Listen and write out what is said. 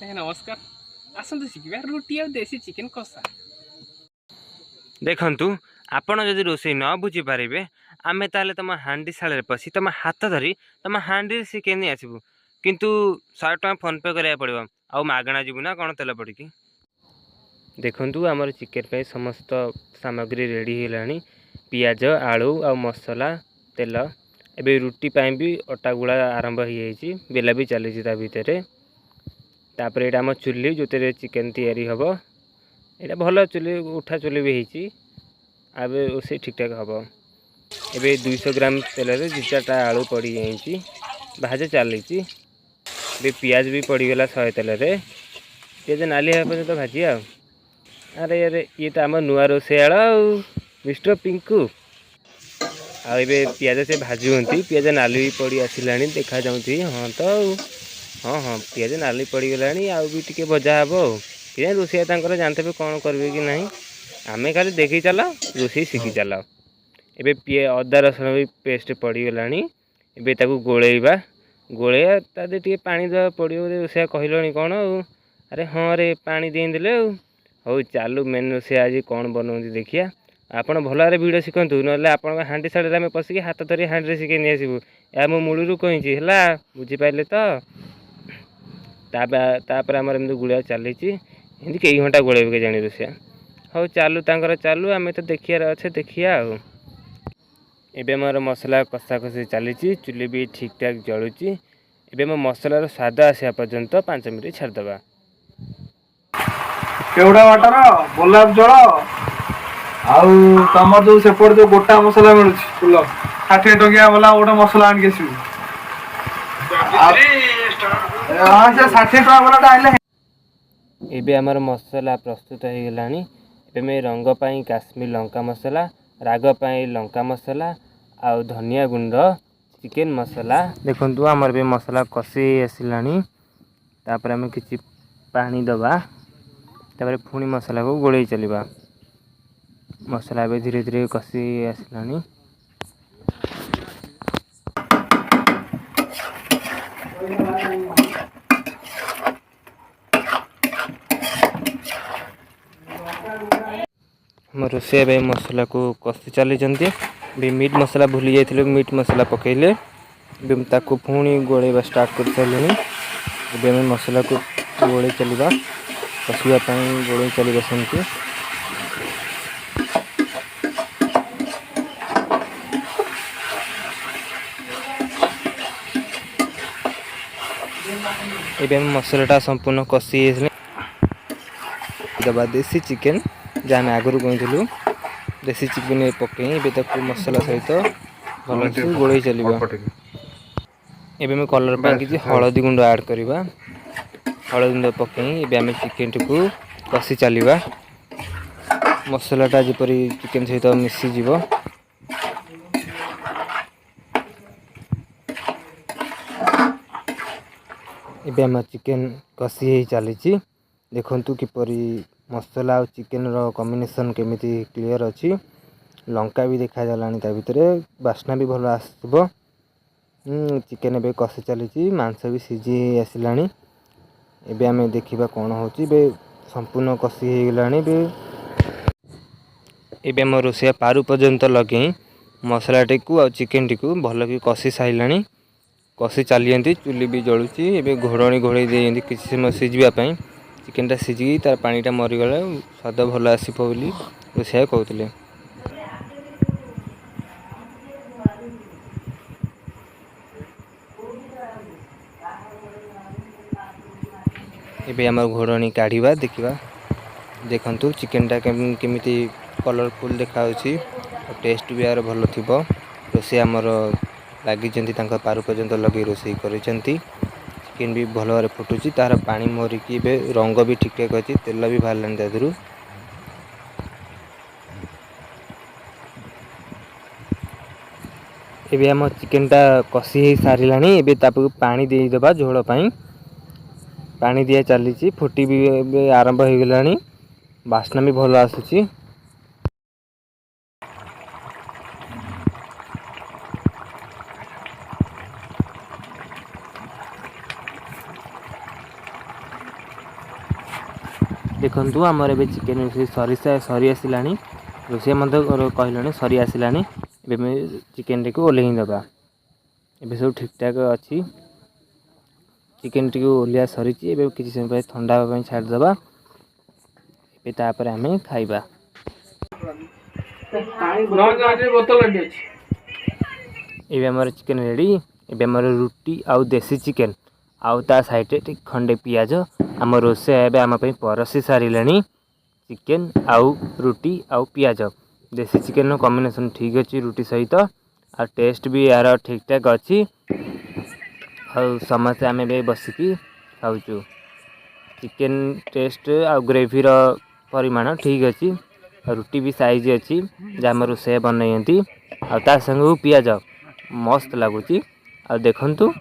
नमस्कार आसतु शिखा रुटी आ देसी चिकेन कषा देखंतु आपण जदि रोषे न बुझी पारे आमे ताले तुम हांडी शाल पशि तुम हाथ धरी तुम हांडी शिखे नहीं आसबू किंतु 100 टका फोन पे करा पड़ो आ मागणा जीवु ना कौन तेल पड़ी देखंतु आमर चिकेन पे समस्त सामग्री रेडी है पियाज आलू आ मसला तेल एबे रुटी पाई भी अटा गुड़ा आरंभ हो बेला भी चली भितर तापर ये आम चुली जो चिकेन तैयारी हम यहाँ भल चुली उठा चुली भी होती आबे उसे ठीक ठाक हम एबे 200 ग्राम तेल रे 2-4टा आलू पड़ी जाइए भाज चली पियाज भी पड़गला 100 तेल रे पियाज नाली पर्यटन भाजी अरे अरे ये तो आम नुआ रोषेयाल मिस्टर पिंकू आबे पियाज से भाजुंती पियाज नाली भी पड़ी आसला देखा जाऊँगी हाँ तो हाँ हाँ पियाज नाली पड़गला आउ भी टे भजा हम कि रोषेया जानते कौन करेंगे कि नहीं आमे खाली देखी चल रोषे शिखी चल एबे अदा रसुण भी पेस्ट पड़गला गोलेबा गोलैया तादे टे पानी दवा पड़ो रोषेया कहल कौन अरे हाँ रे पानी देदेले हौ चालू मेन रोषेया आज कौन बनाऊँ देखिया आपड़ भल भिडियो शिखु ना आप हांडी साड़े आम पशिकी हाथ धरी हांडी शिखे नहीं आसबू या मो मूलू कही है बुझीपारे तो तापर आमर एमती गुड़ा चली एमती कई घंटा गोलेब के जानी रोषेया हौ चालू तांकर चालू आम तो देखियार अच्छे देखिया एबे मोर मसला कषा कषि चली चुली भी ठीक ठाक जलुची एबे मो मसलार स्वाद आसा पर्यंत 5 मिनिट छाड़दबा केवड़ा वाटर गोलाप जल आउ तमर जो सेपट जो गोटा मसला मिलूँ फुल 60 टंकिया वाला गोटे मसला आन के 60 टका वाला एबे आमर मसला प्रस्तुत हो गलानी एबे मैं रंग पाई काश्मीर लंका मसला राग पाई लंका मसला आउ धनिया गुंड चिकेन मसला देखंतु आमर बे मसला कषि आसलानी तापर आम किछि पानी दबा तापर पुणी मसला को गोले चलवा मसला भी धीरे धीरे कषि आसलानी हम रोषे मसला को कषि चली मीट मसला भूली जाइए मीट मसला पकईले ताकू पुणी गोलेवा स्टार्ट कर सारे मसला को गोले चलवा कषापी गोले चलवा सेमती एबे मसलाटा संपूर्ण कषि दबा देसी चिकेन जहाँ आगुरी कहूँ देसी चिकेन पकई मसला सहित भल से गोले चलवा एबे कलर पर किसी हलदी गुंड ऐड करवा हलदी गुंड पकई आम चिकेन को कषि चलवा मसलाटा जपरी चिकेन सहित मिसीज एबे आम चिकेन कषि चली देखंतु किपरि मसला और चिकेन रो कॉम्बिनेशन केमिति क्लियर अच्छी लंका भी देखा जालानी ता भितर बास्ना भी भल आसबो चिकेन एबे कषि चली मांस भी सीझी आसलानी एबे आमे देखिबा कोन होची बे संपूर्ण कषि हो गलानी बे एबे हम रोषेया पारु पर्यंत लगे मसला टिकू और चिकेन टिकू भल कि कषि साइलानी कषि चलिए चुली भी जलुची एबे घोड़णी घोड़े दे किसी समय सीझापी चिकेनटा सीझी तार पानीटा मरीगले स्वाद भल आसो बोली रोषेया कहते एबे आम घोड़णी काढ़ा देखा देखंतु चिकेनटा केमिति कलरफुल देखा टेस्ट भी यार भल थी रोषेया आमर लगी पारु पर्यंत लगे रोषे कर चिकेन भी भल भाव फुटुची तार पानी मरिकी रंग भी ठीक ठाक अच्छी तेल भी बाहर तादू एबे आम चिकेनटा कषि हो सारा पानी देदबा झोल पानी दिया चली फुटी भी आरंभ हो गला बास्ना भी भल आसूची देखु आमर ए चिकेन रोषे सरी आसला रोषे कहले सरी आसला चिकेन टी ओल्हे दबा ए सब ठीक ठाक अच्छी चिकेन टी ओल्हा सरी किसी समय ठंडा हाँपाई छाड़देवा तापर आम खाइबा ये आमर चिकेन रेडी ए आमर रुटी आउ देसी चिकेन आउ ता साइड खंडे पियाज आम रोषे एवं आम परसी सारे चिकेन आउ रुटी आउ पियाज देसी चिकेन कॉम्बिनेशन ठीक अच्छी रुटी सहित आ टेस्ट भी यार ठीक ठाक अच्छी समस्ते आम बसिकी खाऊँ चिकेन टेस्ट आ ग्रेवी परिमाण ठीक अच्छी रुटी भी साइज अच्छी जहाँ रोषे बनई आ संग पियाज मस्त लगुच आ देखु